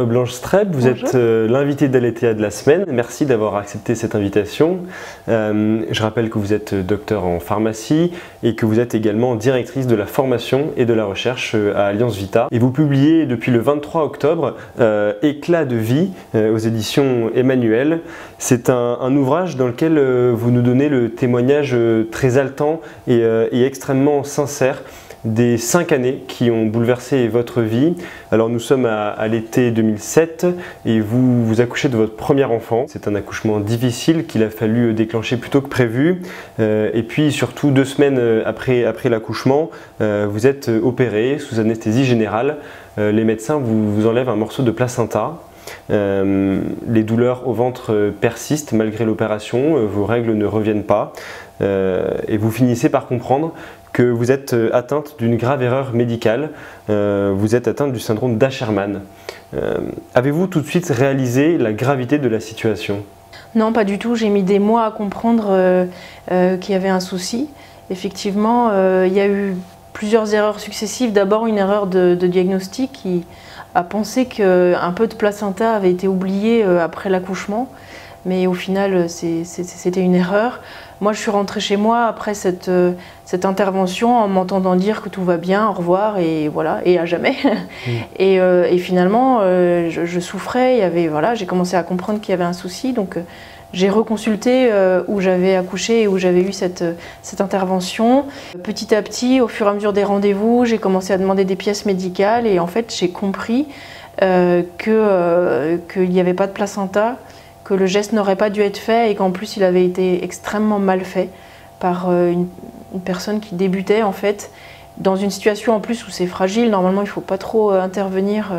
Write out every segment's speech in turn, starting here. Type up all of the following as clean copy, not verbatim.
Blanche Streb, vous Bonjour. êtes l'invitée d'Aletheia de la semaine. Merci d'avoir accepté cette invitation. Je rappelle que vous êtes docteur en pharmacie et que vous êtes également directrice de la formation et de la recherche à Alliance Vita. Et vous publiez depuis le 23 octobre Éclat de vie aux éditions Emmanuel. C'est un ouvrage dans lequel vous nous donnez le témoignage très haletant et extrêmement sincère des 5 années qui ont bouleversé votre vie. Alors nous sommes à l'été 2007 et vous accouchez de votre premier enfant. C'est un accouchement difficile qu'il a fallu déclencher plus tôt que prévu. Et puis surtout 2 semaines après l'accouchement, vous êtes opéré sous anesthésie générale. Les médecins vous enlèvent un morceau de placenta. Les douleurs au ventre persistent malgré l'opération, vos règles ne reviennent pas et vous finissez par comprendre que vous êtes atteinte d'une grave erreur médicale, vous êtes atteinte du syndrome d'Asherman. Avez-vous tout de suite réalisé la gravité de la situation? Non, pas du tout. J'ai mis des mois à comprendre qu'il y avait un souci. Effectivement, il y a eu plusieurs erreurs successives. D'abord, une erreur de diagnostic qui a pensé qu'un peu de placenta avait été oublié après l'accouchement. Mais au final, c'était une erreur. Moi, je suis rentrée chez moi après cette intervention en m'entendant dire que tout va bien, au revoir, et voilà, et à jamais. Et finalement, je souffrais, voilà, j'ai commencé à comprendre qu'il y avait un souci. Donc, j'ai reconsulté où j'avais accouché et où j'avais eu cette intervention. Petit à petit, au fur et à mesure des rendez-vous, j'ai commencé à demander des pièces médicales et en fait, j'ai compris qu'il n'y avait pas de placenta, que le geste n'aurait pas dû être fait et qu'en plus il avait été extrêmement mal fait par une personne qui débutait en fait, dans une situation en plus où c'est fragile, normalement il ne faut pas trop intervenir,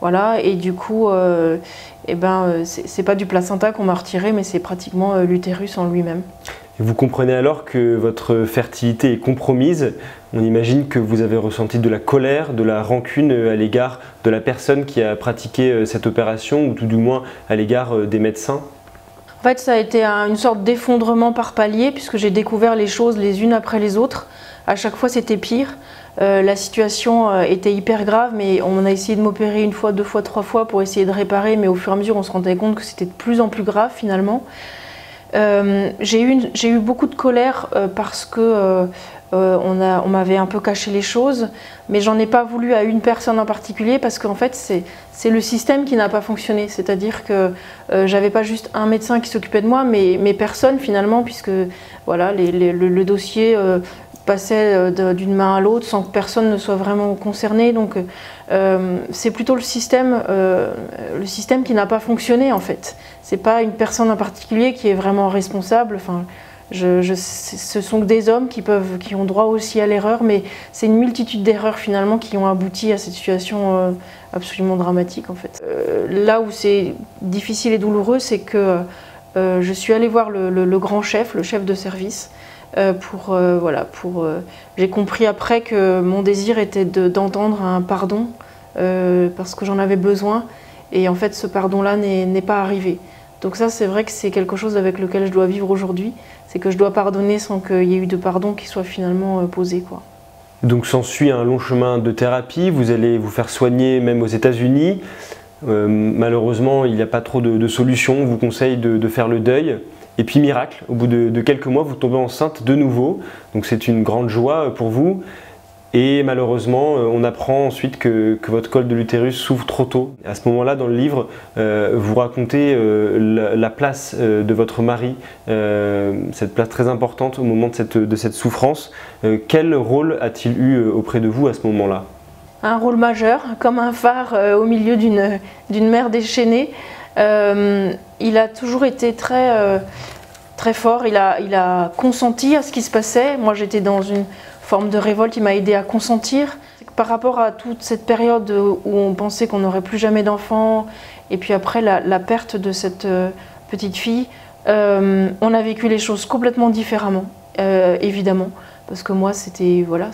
voilà, et du coup c'est pas du placenta qu'on m'a retiré mais c'est pratiquement l'utérus en lui-même. Et vous comprenez alors que votre fertilité est compromise. On imagine que vous avez ressenti de la colère, de la rancune à l'égard de la personne qui a pratiqué cette opération, ou tout du moins à l'égard des médecins. En fait, ça a été une sorte d'effondrement par palier, puisque j'ai découvert les choses les unes après les autres. À chaque fois, c'était pire. La situation était hyper grave, mais on a essayé de m'opérer 1 fois, 2 fois, 3 fois pour essayer de réparer, mais au fur et à mesure, on se rendait compte que c'était de plus en plus grave finalement. J'ai eu beaucoup de colère parce que on m'avait un peu caché les choses, mais j'en ai pas voulu à une personne en particulier parce qu'en fait c'est le système qui n'a pas fonctionné. C'est-à-dire que j'avais pas juste un médecin qui s'occupait de moi, mais personne finalement, puisque voilà, le dossier passait d'une main à l'autre sans que personne ne soit vraiment concerné. Donc c'est plutôt le système qui n'a pas fonctionné en fait. C'est pas une personne en particulier qui est vraiment responsable. Enfin, ce sont que des hommes qui ont droit aussi à l'erreur, mais c'est une multitude d'erreurs finalement qui ont abouti à cette situation absolument dramatique en fait. Là où c'est difficile et douloureux, c'est que je suis allée voir le grand chef, le chef de service, j'ai compris après que mon désir était d'entendre un pardon parce que j'en avais besoin et en fait ce pardon-là n'est pas arrivé. Donc ça c'est vrai que c'est quelque chose avec lequel je dois vivre aujourd'hui, c'est que je dois pardonner sans qu'il y ait eu de pardon qui soit finalement posé, quoi. Donc s'ensuit un long chemin de thérapie, vous allez vous faire soigner même aux États-Unis. Malheureusement il n'y a pas trop de solutions, on vous conseille de faire le deuil. Et puis miracle, au bout de quelques mois, vous tombez enceinte de nouveau, donc c'est une grande joie pour vous. Et malheureusement, on apprend ensuite que votre col de l'utérus s'ouvre trop tôt. À ce moment-là, dans le livre, vous racontez la place de votre mari, cette place très importante au moment de cette souffrance. Quel rôle a-t-il eu auprès de vous à ce moment-là? Un rôle majeur, comme un phare au milieu d'une mer déchaînée. Il a toujours été très fort, il a consenti à ce qui se passait. Moi j'étais dans une forme de révolte, il m'a aidé à consentir. Par rapport à toute cette période où on pensait qu'on n'aurait plus jamais d'enfants, et puis après la perte de cette petite fille, on a vécu les choses complètement différemment, évidemment. Parce que moi, voilà,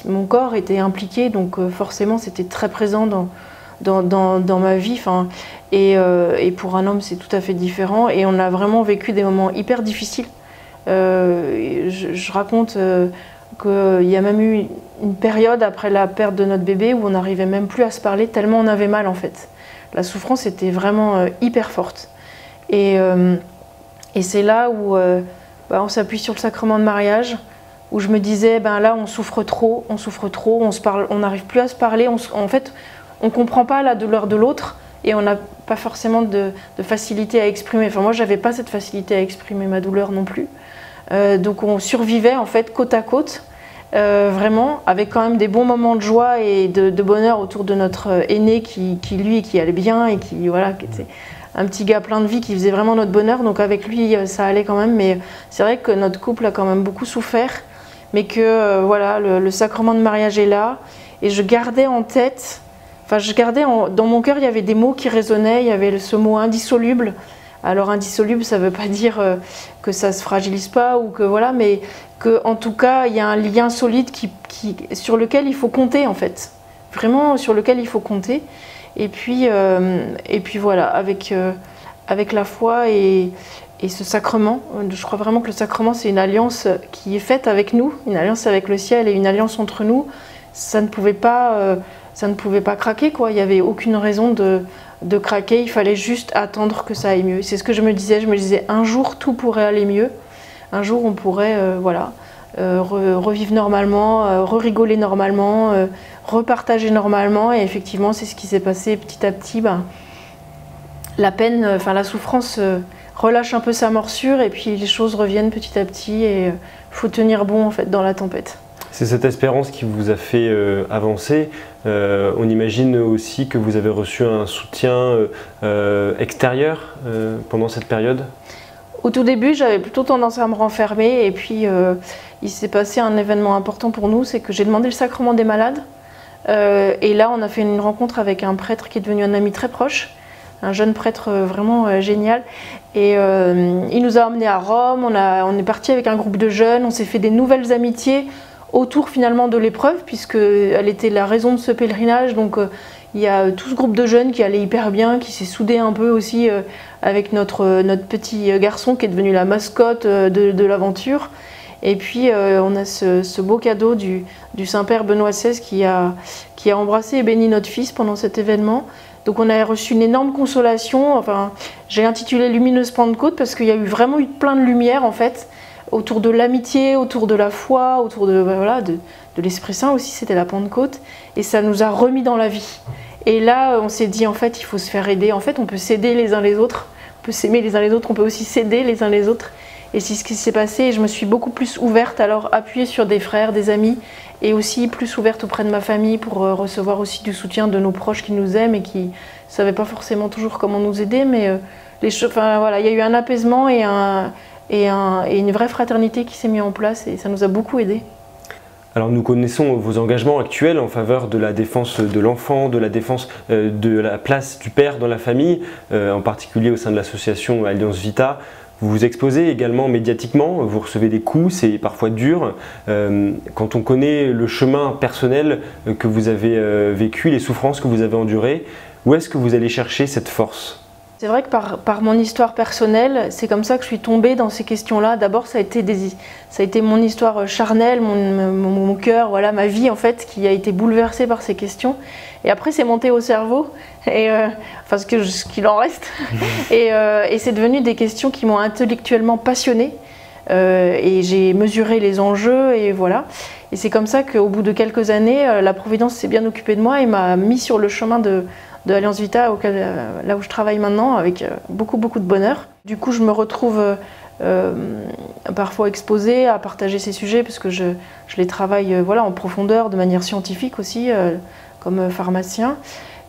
mon corps était impliqué, donc forcément c'était très présent dans ma vie. Et pour un homme, c'est tout à fait différent. Et on a vraiment vécu des moments hyper difficiles. Je raconte qu'il y a même eu une période après la perte de notre bébé où on n'arrivait même plus à se parler tellement on avait mal en fait. la souffrance était vraiment hyper forte. Et c'est là où on s'appuie sur le sacrement de mariage, où je me disais, là on souffre trop, on se parle, on n'arrive plus à se parler, en fait on ne comprend pas la douleur de l'autre et on n'a pas forcément de facilité à exprimer. Enfin moi j'avais pas cette facilité à exprimer ma douleur non plus. Donc on survivait en fait côte à côte, vraiment avec quand même des bons moments de joie et de bonheur autour de notre aîné qui allait bien et qui était un petit gars plein de vie qui faisait vraiment notre bonheur. Donc avec lui ça allait quand même, mais c'est vrai que notre couple a quand même beaucoup souffert, mais que le sacrement de mariage est là et je gardais en tête, dans mon cœur il y avait des mots qui résonnaient, il y avait ce mot indissoluble. Alors indissoluble, ça ne veut pas dire que ça ne se fragilise pas, ou que mais qu'en tout cas, il y a un lien solide sur lequel il faut compter en fait. Vraiment sur lequel il faut compter. Et puis voilà, avec la foi et ce sacrement, je crois vraiment que le sacrement c'est une alliance qui est faite avec nous, une alliance avec le ciel et une alliance entre nous. Ça ne pouvait pas craquer, quoi. Il n'y avait aucune raison de craquer, il fallait juste attendre que ça aille mieux. C'est ce que je me disais un jour tout pourrait aller mieux, un jour on pourrait revivre normalement, rigoler normalement, repartager normalement, et effectivement c'est ce qui s'est passé petit à petit. La peine, la souffrance relâche un peu sa morsure et puis les choses reviennent petit à petit et faut tenir bon en fait dans la tempête. C'est cette espérance qui vous a fait avancer. On imagine aussi que vous avez reçu un soutien extérieur pendant cette période. Au tout début, j'avais plutôt tendance à me renfermer et puis il s'est passé un événement important pour nous, c'est que j'ai demandé le sacrement des malades. Et là, on a fait une rencontre avec un prêtre qui est devenu un ami très proche, un jeune prêtre vraiment génial. Et il nous a emmenés à Rome, on est parti avec un groupe de jeunes, on s'est fait des nouvelles amitiés autour finalement de l'épreuve, puisqu'elle était la raison de ce pèlerinage. Donc il y a tout ce groupe de jeunes qui allait hyper bien, qui s'est soudé un peu aussi avec notre petit garçon qui est devenu la mascotte de l'aventure. Et puis on a ce beau cadeau du Saint-Père Benoît XVI qui a embrassé et béni notre fils pendant cet événement. Donc on a reçu une énorme consolation. Enfin, j'ai intitulé Lumineuse Pentecôte parce qu'il y a vraiment eu plein de lumière en fait, autour de l'amitié, autour de la foi, autour de l'Esprit Saint aussi, c'était la Pentecôte, et ça nous a remis dans la vie. Et là, on s'est dit, en fait, il faut se faire aider. En fait, on peut s'aider les uns les autres, on peut s'aimer les uns les autres, on peut aussi s'aider les uns les autres. Et c'est ce qui s'est passé, et je me suis beaucoup plus ouverte, alors appuyée sur des frères, des amis, et aussi plus ouverte auprès de ma famille pour recevoir aussi du soutien de nos proches qui nous aiment et qui ne savaient pas forcément toujours comment nous aider, mais il y a eu un apaisement et une vraie fraternité qui s'est mise en place, et ça nous a beaucoup aidés. Alors nous connaissons vos engagements actuels en faveur de la défense de l'enfant, de la défense de la place du père dans la famille, en particulier au sein de l'association Alliance Vita. Vous vous exposez également médiatiquement, vous recevez des coups, c'est parfois dur. Quand on connaît le chemin personnel que vous avez vécu, les souffrances que vous avez endurées, où est-ce que vous allez chercher cette force ? C'est vrai que par mon histoire personnelle, c'est comme ça que je suis tombée dans ces questions-là. D'abord, ça a été mon histoire charnelle, mon cœur, voilà, ma vie en fait, qui a été bouleversée par ces questions. Et après, c'est monté au cerveau, ce qu'il en reste. Et c'est devenu des questions qui m'ont intellectuellement passionnée. Et j'ai mesuré les enjeux, et voilà. Et c'est comme ça qu'au bout de quelques années, la Providence s'est bien occupée de moi et m'a mis sur le chemin de Alliance Vita, là où je travaille maintenant, avec beaucoup de bonheur. Du coup, je me retrouve parfois exposée à partager ces sujets, parce que je les travaille en profondeur, de manière scientifique aussi, comme pharmacien.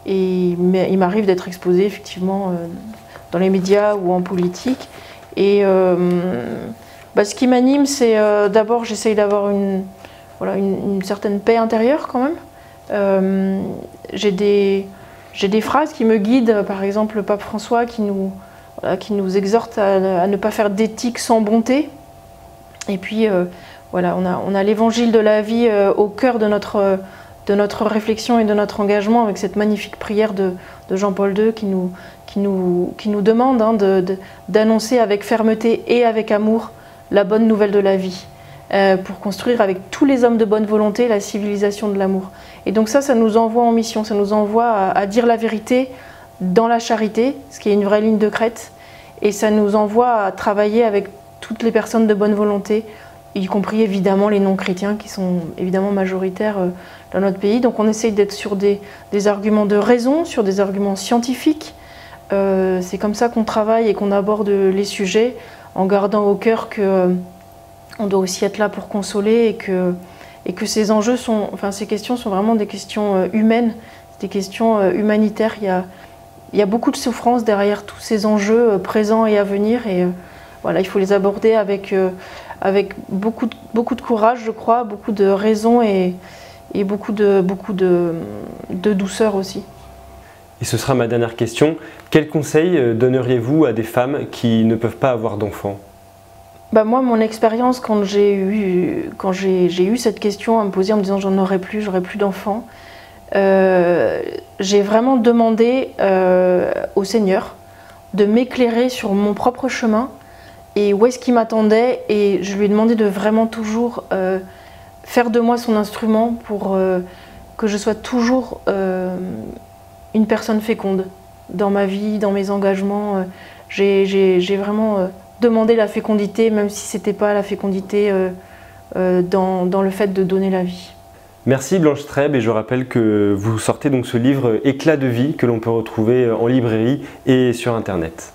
Et il m'arrive d'être exposée effectivement dans les médias ou en politique. Et ce qui m'anime, c'est d'abord, j'essaye d'avoir une certaine paix intérieure quand même. J'ai des phrases qui me guident, par exemple le pape François qui nous exhorte à ne pas faire d'éthique sans bonté. Et puis on a l'évangile de la vie au cœur de notre réflexion et de notre engagement, avec cette magnifique prière de Jean-Paul II qui nous demande d'annoncer avec fermeté et avec amour la bonne nouvelle de la vie, pour construire avec tous les hommes de bonne volonté la civilisation de l'amour. Et donc ça nous envoie en mission, ça nous envoie à dire la vérité dans la charité, ce qui est une vraie ligne de crête. Et ça nous envoie à travailler avec toutes les personnes de bonne volonté, y compris évidemment les non-chrétiens qui sont évidemment majoritaires dans notre pays. Donc on essaye d'être sur des arguments de raison, sur des arguments scientifiques. C'est comme ça qu'on travaille et qu'on aborde les sujets, en gardant au cœur qu'on doit aussi être là pour consoler et que ces enjeux ces questions sont vraiment des questions humaines, des questions humanitaires. Il y a beaucoup de souffrance derrière tous ces enjeux présents et à venir, et voilà, il faut les aborder avec beaucoup de courage, je crois, beaucoup de raison et beaucoup de douceur aussi. Et ce sera ma dernière question. Quels conseils donneriez-vous à des femmes qui ne peuvent pas avoir d'enfants ? Moi, mon expérience, quand j'ai eu cette question à me poser en me disant j'aurais plus d'enfants, j'ai vraiment demandé au Seigneur de m'éclairer sur mon propre chemin et où est-ce qu'il m'attendait, et je lui ai demandé de vraiment toujours faire de moi son instrument pour que je sois toujours une personne féconde dans ma vie, dans mes engagements. J'ai vraiment demandé la fécondité, même si c'était pas la fécondité dans le fait de donner la vie. Merci Blanche Streb, et je rappelle que vous sortez donc ce livre Éclat de vie que l'on peut retrouver en librairie et sur internet.